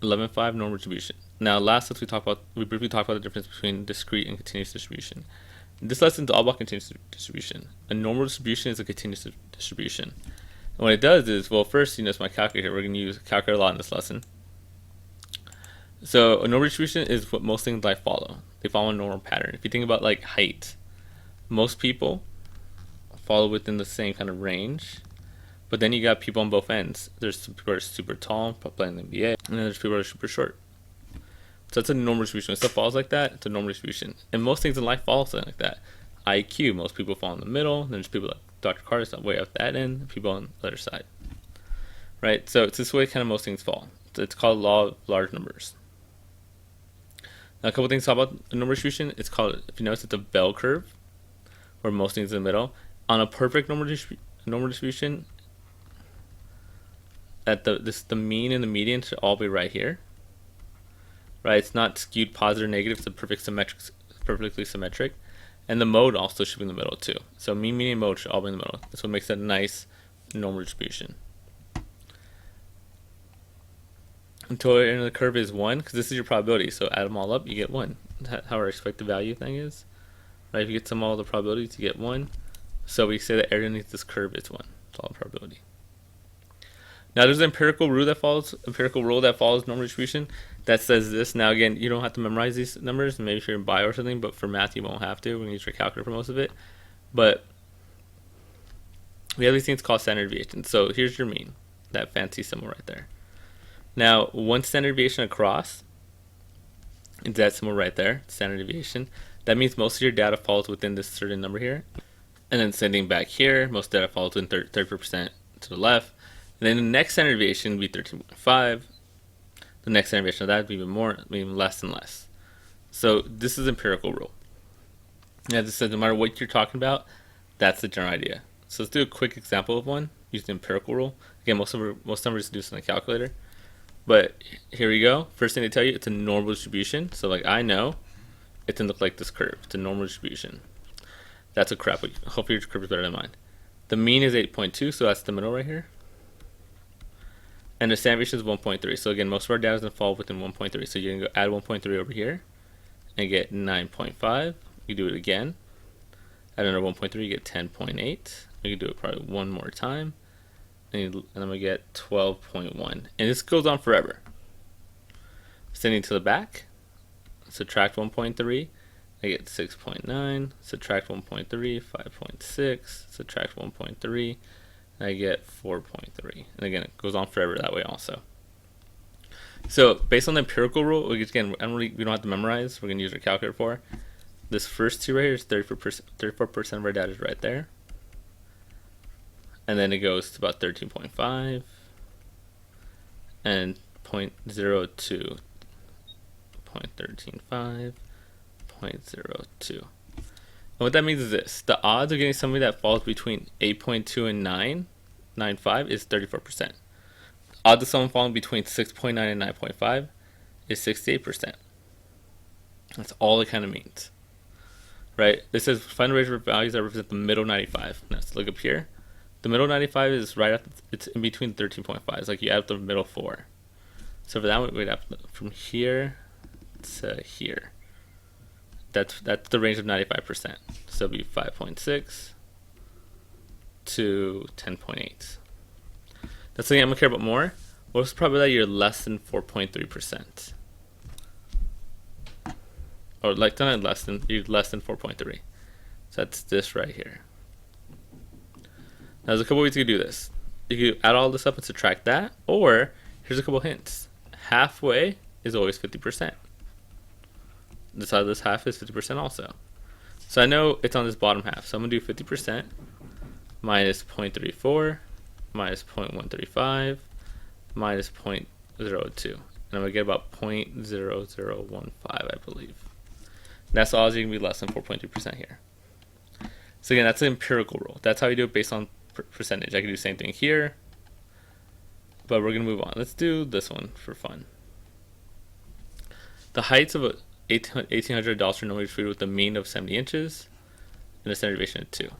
11.5 normal distribution. Now, last lesson we briefly talked about the difference between discrete and continuous distribution. This lesson is all about continuous distribution. A normal distribution is a continuous distribution. And what it does is, well, first, it's my calculator. We're going to use a calculator a lot in this lesson. So a normal distribution is what most things in life follow. They follow a normal pattern. If you think about like height, most people follow within the same kind of range. But then you got people on both ends. There's some people who are super tall, playing in the NBA, and then there's people who are super short. So that's a normal distribution. When stuff falls like that, it's a normal distribution. And most things in life follow something like that. IQ, most people fall in the middle. Then there's people like Dr. Carter's way out that end, people on the other side. Right? So it's this way kind of most things fall. So it's called law of large numbers. Now, a couple things to talk about a normal distribution. It's called, if you notice, it's a bell curve, where most things in the middle. On a perfect normal distribution, that the mean and the median should all be right here. Right? It's not skewed positive or negative. It's a perfectly symmetric. And the mode also should be in the middle too. So mean, median, mode should all be in the middle. That's what makes it a nice normal distribution. Until the end of the curve is 1, because this is your probability. So add them all up, you get 1. That's how our expected value thing is. Right? If you get all the probabilities, you get 1. So we say that area underneath this curve is 1. It's all probability. Now there's an empirical rule that follows normal distribution that says this. Now again, you don't have to memorize these numbers. Maybe if you're in bio or something, but for math you won't have to. We're gonna use your calculator for most of it. But we have these things called standard deviation. So here's your mean, that fancy symbol right there. Now one standard deviation across is that symbol right there, standard deviation. That means most of your data falls within this certain number here. And then sending back here, most data falls within 30% to the left. And then the next standard deviation would be 13.5. The next standard deviation of that would be even more, even less and less. So this is empirical rule. Now this says no matter what you're talking about, that's the general idea. So let's do a quick example of one using the empirical rule. Again, most numbers do this on a calculator. But here we go. First thing they tell you, it's a normal distribution. So like I know, it doesn't look like this curve. It's a normal distribution. That's a crap. Hopefully your curve is better than mine. The mean is 8.2, so that's the middle right here. And the standard deviation is 1.3. So again, most of our data is going to fall within 1.3. So you're going to go add 1.3 over here and get 9.5. You do it again. Add another 1.3, you get 10.8. You can do it probably one more time. And I'm going to get 12.1. And this goes on forever. Sending to the back. Subtract 1.3. I get 6.9. Subtract 1.3, 5.6. Subtract 1.3. I get 4.3. And again, it goes on forever that way also. So based on the empirical rule, again, we don't have to memorize. We're going to use our calculator for. This first two right here is 34% of our data is right there. And then it goes to about 13.5 and 0.02, 0.135, 0.02. And what that means is this: the odds of getting somebody that falls between 8.2 and 9.95 is 34%. Odds of someone falling between 6.9 and 9.5 is 68%. That's all it kind of means, right? It says find the range of values that represent the middle 95. Now let's look up here. The middle 95 is right after, it's in between 13.5. It's like you add up the middle 4. So for that one, we'd have from here to here. That's the range of 95%. So it'll be 5.6 to 10.8. That's something I'm gonna care about more. What's the probability that you're less than 4.3%? Or like not less than, you're less than 4.3. So that's this right here. Now there's a couple ways you can do this. You can add all this up and subtract that, or here's a couple hints. Halfway is always 50%. The side of this half is 50% also. So I know it's on this bottom half. So I'm going to do 50% minus 0.34 minus 0.135 minus 0.02. And I'm going to get about 0.0015, I believe. And that's all you can be less than 4.3% here. So again, that's an empirical rule. That's how you do it based on percentage. I can do the same thing here. But we're going to move on. Let's do this one for fun. The heights of a 1,800 adults are normally treated with a mean of 70 inches and a standard deviation of 2.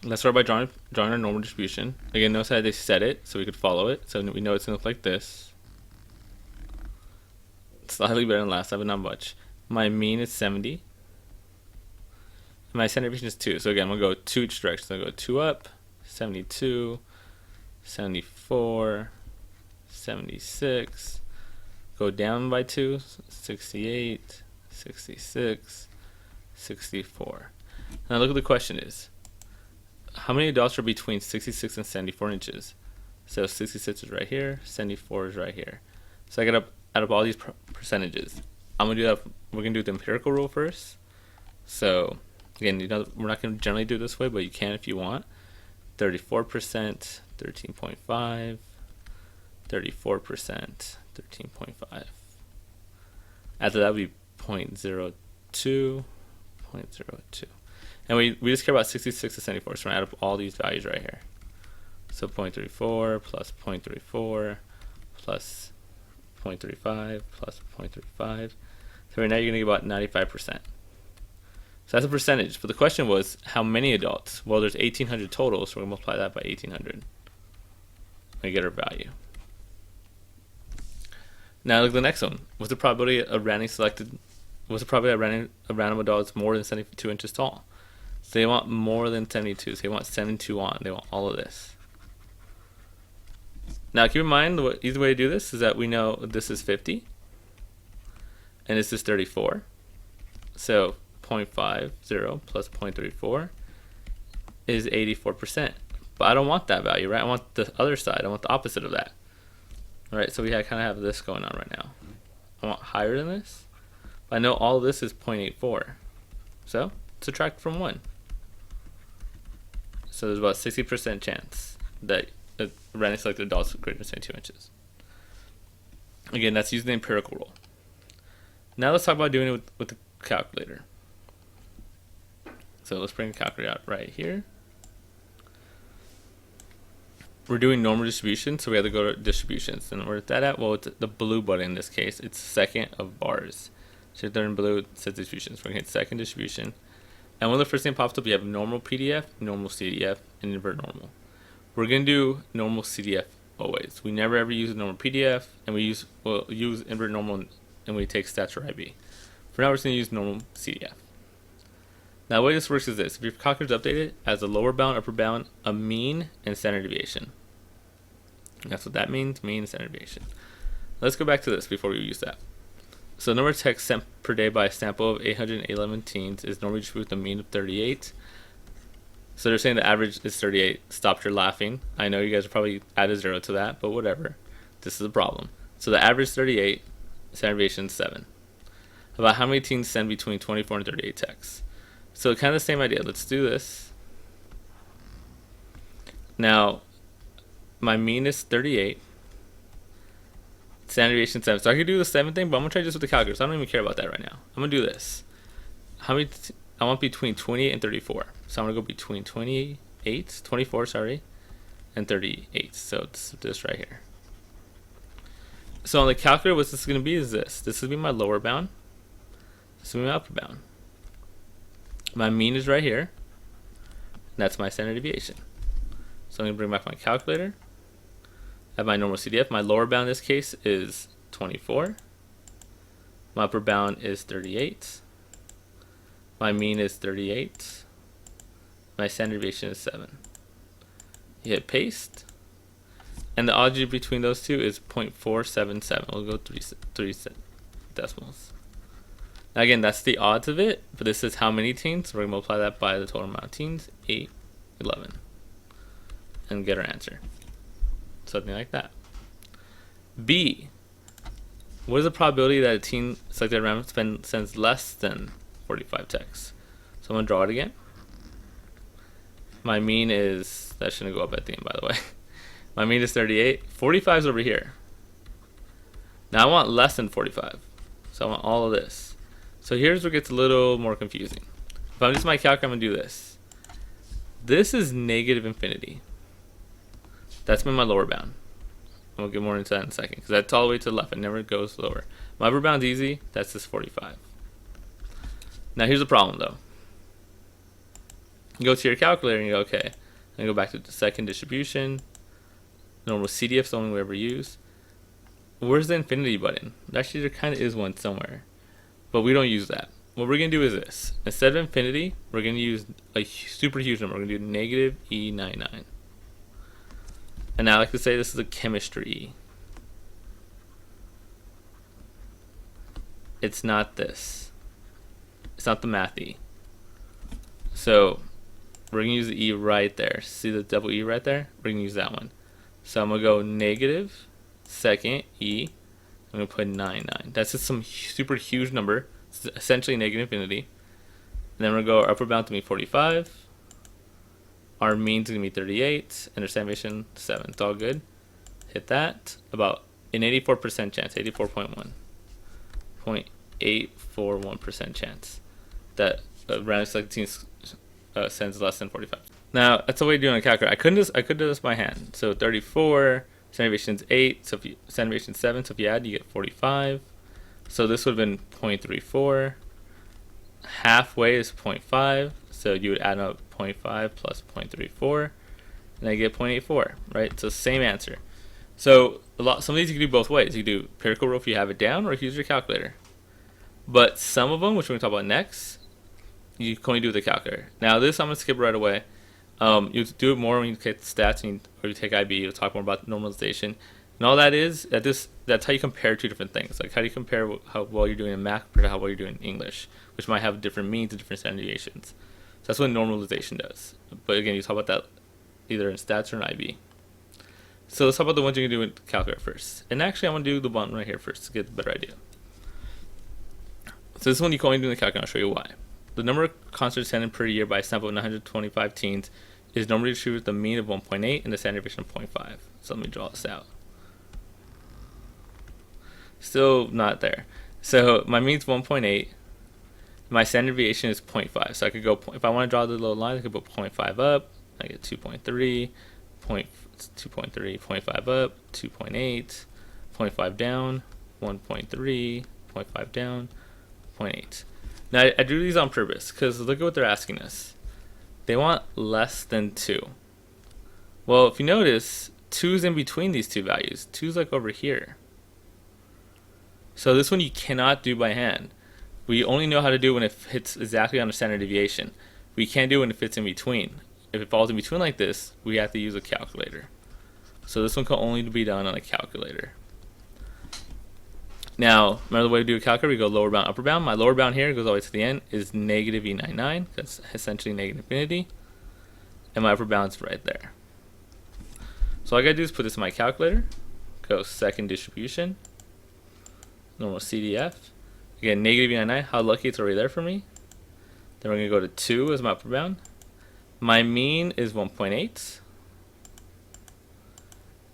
Let's start by drawing our normal distribution. Again, notice how they set it so we could follow it. So we know it's going to look like this. slightly better than last time, but not much. My mean is 70. My standard deviation is 2. So again, I'm going to go 2 each direction. So I'll go 2 up, 72, 74, 76. Go down by 2, 68, 66, 64. Now look at the question is, how many adults are between 66 and 74 inches? So 66 is right here, 74 is right here. So I got to add up all these percentages. I'm going to do that. We're going to do the empirical rule first. So again, we're not going to generally do it this way, but you can if you want. 34%, 13.5, 34%, 13.5. After that would be 0.02, 0.02. And we just care about 66 to 74, so we're going to add up all these values right here. So 0.34 plus 0.34 plus 0.35 plus 0.35. So right now you're going to get about 95%. So that's a percentage. But the question was, how many adults? Well, there's 1,800 total, so we're going to multiply that by 1,800. We get our value. Now look at the next one. What's the probability of random adults more than 72 inches tall? So they want more than 72. So they want 72 on. They want all of this. Now keep in mind, the easy way to do this is that we know this is 50 and this is 34. So 0.50 plus 0.34 is 84%. But I don't want that value, right? I want the other side. I want the opposite of that. All right, so we kind of have this going on right now. I want higher than this. But I know all of this is 0.84. So subtract from 1. So there's about 60% chance that randomly selected adults greater than 72 inches. Again, that's using the empirical rule. Now let's talk about doing it with the calculator. So let's bring the calculator out right here. We're doing normal distribution, so we have to go to distributions. And where's that at? Well, it's the blue button in this case. It's second of bars. So there in blue, it says distributions. We're going to hit second distribution. And one of the first thing that pops up, you have normal PDF, normal CDF, and invert normal. We're going to do normal CDF always. We never ever use normal PDF, and we'll use invert normal, and we take stats or IB. For now, we're just going to use normal CDF. Now, the way this works is this. If your calculator is updated as a lower bound, upper bound, a mean, and standard deviation. That's what that means, mean and standard deviation. Let's go back to this before we use that. So the number of texts sent per day by a sample of 811 teens is normally distributed with a mean of 38. So they're saying the average is 38. Stop your laughing. I know you guys will probably add a 0 to that, but whatever. This is a problem. So the average is 38, standard deviation is 7. About how many teens send between 24 and 38 texts? So kind of the same idea. Let's do this. Now, my mean is 38. Standard deviation 7. So I could do the 7 thing, but I'm going to try just with the calculator. So I don't even care about that right now. I'm going to do this. How many? I want between 28 and 34. So I'm going to go between 24, and 38. So it's this right here. So on the calculator, what this is going to be is this. This is going to be my lower bound. This is going to be my upper bound. My mean is right here. And that's my standard deviation. So I'm going to bring back my calculator. I have my normal CDF. My lower bound in this case is 24. My upper bound is 38. My mean is 38. My standard deviation is 7. You hit paste. And the odds between those two is 0.477. We'll go 3 decimals. Now again, that's the odds of it, but this is how many teens. So we're going to multiply that by the total amount of teens, 8, 11, and get our answer. Something like that. B. What is the probability that a teen selected at random sends less than 45 texts? So I'm going to draw it again. My mean is, that shouldn't go up at the end, by the way. My mean is 38. 45 is over here. Now I want less than 45. So I want all of this. So here's where it gets a little more confusing. If I'm using my calculator, I'm going to do this. This is negative infinity. That's been my lower bound. We'll get more into that in a second, because that's all the way to the left. It never goes lower. My upper bound's easy. That's just 45. Now here's the problem, though. You go to your calculator and you go, okay. And go back to the second distribution. Normal CDF is the only we ever use. where's the infinity button? Actually, there kind of is one somewhere, but we don't use that. What we're going to do is this. Instead of infinity, we're going to use a super huge number. We're going to do negative E99. And now I like to say this is a chemistry E. It's not this. It's not the math E. So we're going to use the E right there. See the double E right there? We're going to use that one. So I'm going to go negative, second E. I'm going to put 99. That's just some super huge number. It's essentially negative infinity. And then we're going to go upper bound to be 45. Our mean is going to be 38. And our summation 7. It's all good. Hit that. About an 84% chance. 84.1. 0.841% chance that random selecting sends less than 45. Now that's the way to do it on a calculator. I could do this by hand. So 34, standard deviation is 8, so if you standard deviation is 7, so if you add you get 45. So this would have been 0.34. Halfway is 0.5, so you would add up 0.5 plus 0.34, and I get 0.84, right? So same answer. So some of these you can do both ways. You can do empirical rule if you have it down, or you can use your calculator. But some of them, which we're going to talk about next, you can only do with the calculator. Now this I'm going to skip right away. You do it more when you take stats or you take IB. You'll talk more about normalization. And all that is, that's how you compare two different things. Like how do you compare how well you're doing in math compared to how well you're doing in English, which might have different means and different standard deviations. So that's what normalization does. But again, you talk about that either in stats or in IB. So let's talk about the ones you can do in calculator first. And actually, I want to do the one right here first to get a better idea. So this one you can only do in the calculator. I'll show you why. The number of concerts attended per year by a sample of 925 teens is normally distributed with the mean of 1.8 and the standard deviation of 0.5. So let me draw this out. Still not there. So my mean is 1.8. My standard deviation is 0.5. So I could go, if I want to draw the little line, I could put 0.5 up. I get 2.3, 2.3, 0.5 up, 2.8, 0.5 down, 1.3, 0.5 down, 0.8. Now I drew these on purpose because look at what they're asking us. They want less than 2. Well, if you notice, 2 is in between these two values. 2 is like over here. So this one you cannot do by hand. We only know how to do it when it hits exactly on the standard deviation. We can't do it when it fits in between. If it falls in between like this, we have to use a calculator. So this one can only be done on a calculator. Now, another way to do a calculator, we go lower bound, upper bound. My lower bound here goes all the way to the end is negative E99. That's essentially negative infinity. And my upper bound is right there. So all I gotta do is put this in my calculator. Go second distribution. Normal CDF. Again, negative E99. How lucky it's already there for me. Then we're gonna go to 2 as my upper bound. My mean is 1.8.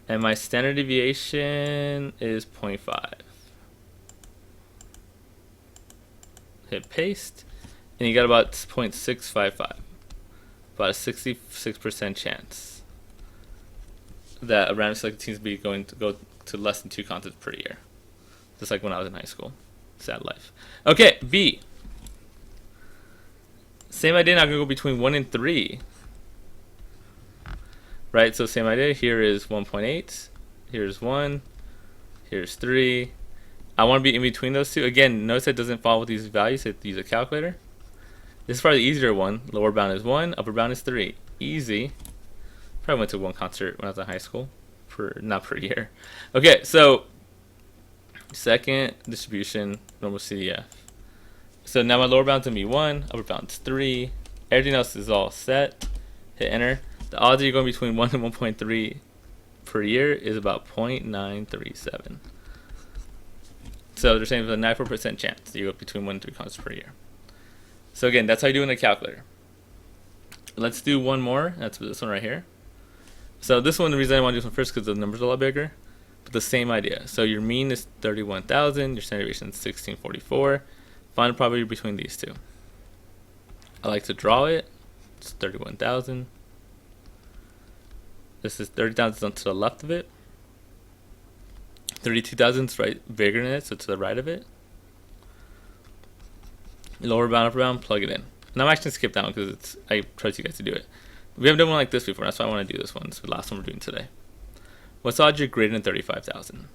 And my standard deviation is 0.5. Hit paste, and you got about 0.655, about a 66% chance that a random selected team is be going to go to less than 2 concerts per year, just like when I was in high school. Sad life. Okay, B. Same idea. Now I'm gonna go between 1 and 3. Right. So same idea. Here is 1.8. Here's 1. Here's 3. I want to be in between those two. Again, notice it doesn't follow with these values. So use a calculator. This is probably the easier one. Lower bound is 1. Upper bound is 3. Easy. Probably went to one concert when I was in high school. Not per year. Okay, so second distribution, normal CDF. So now my lower bound's going to be 1. Upper bound's 3. Everything else is all set. Hit enter. The odds you're going between 1 and 1.3 per year is about 0.937. So they're saying there's a 94% chance that you go between 1 and 3 concerts per year. So again, that's how you do it in a calculator. Let's do one more. That's this one right here. So this one, the reason I want to do this one first because the numbers are a lot bigger, but the same idea. So your mean is 31,000. Your standard deviation is 1644. Find the probability between these two. I like to draw it. It's 31,000. This is 30,000 to the left of it. 32,000 is right bigger than it, so to the right of it. Lower bound, upper bound, plug it in. And I'm actually gonna skip down because I trust you guys to do it. We haven't done one like this before, that's why I want to do this one. This is the last one we're doing today. What's the odds you're greater than 35,000?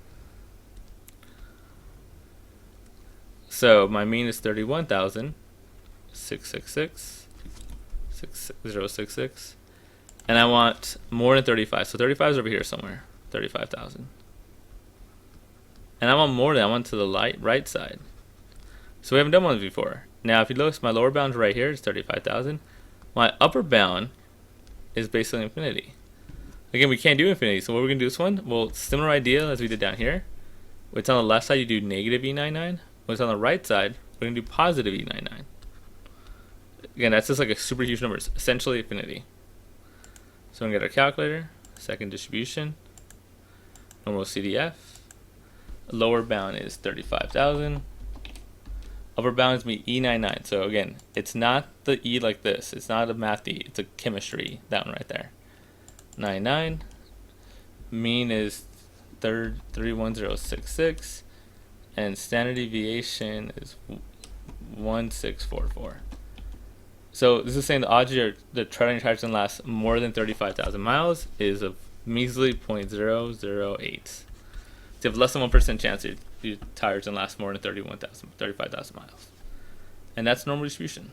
So my mean is 31,666, and I want more than 35. So 35 is over here somewhere, 35,000. And I want more than, I want to the right side. So we haven't done one before. Now if you notice, my lower bound right here is 35,000. My upper bound is basically infinity. Again, we can't do infinity, so what we're going to do this one, well, similar idea as we did down here. When it's on the left side, you do negative E99. When it's on the right side, we're going to do positive E99. Again, that's just like a super huge number. It's essentially infinity. So we're going to get our calculator, second distribution, normal CDF. Lower bound is 35,000. Upper bound is going to be E99. So again, it's not the E like this. It's not a math E. It's a chemistry, that one right there. 99. Mean is 31066. And standard deviation is 1644. So this is saying the odds the traveling tires can last more than 35,000 miles is a measly 0.008. So you have less than 1% chance your tires can last more than 35,000 miles. And that's normal distribution.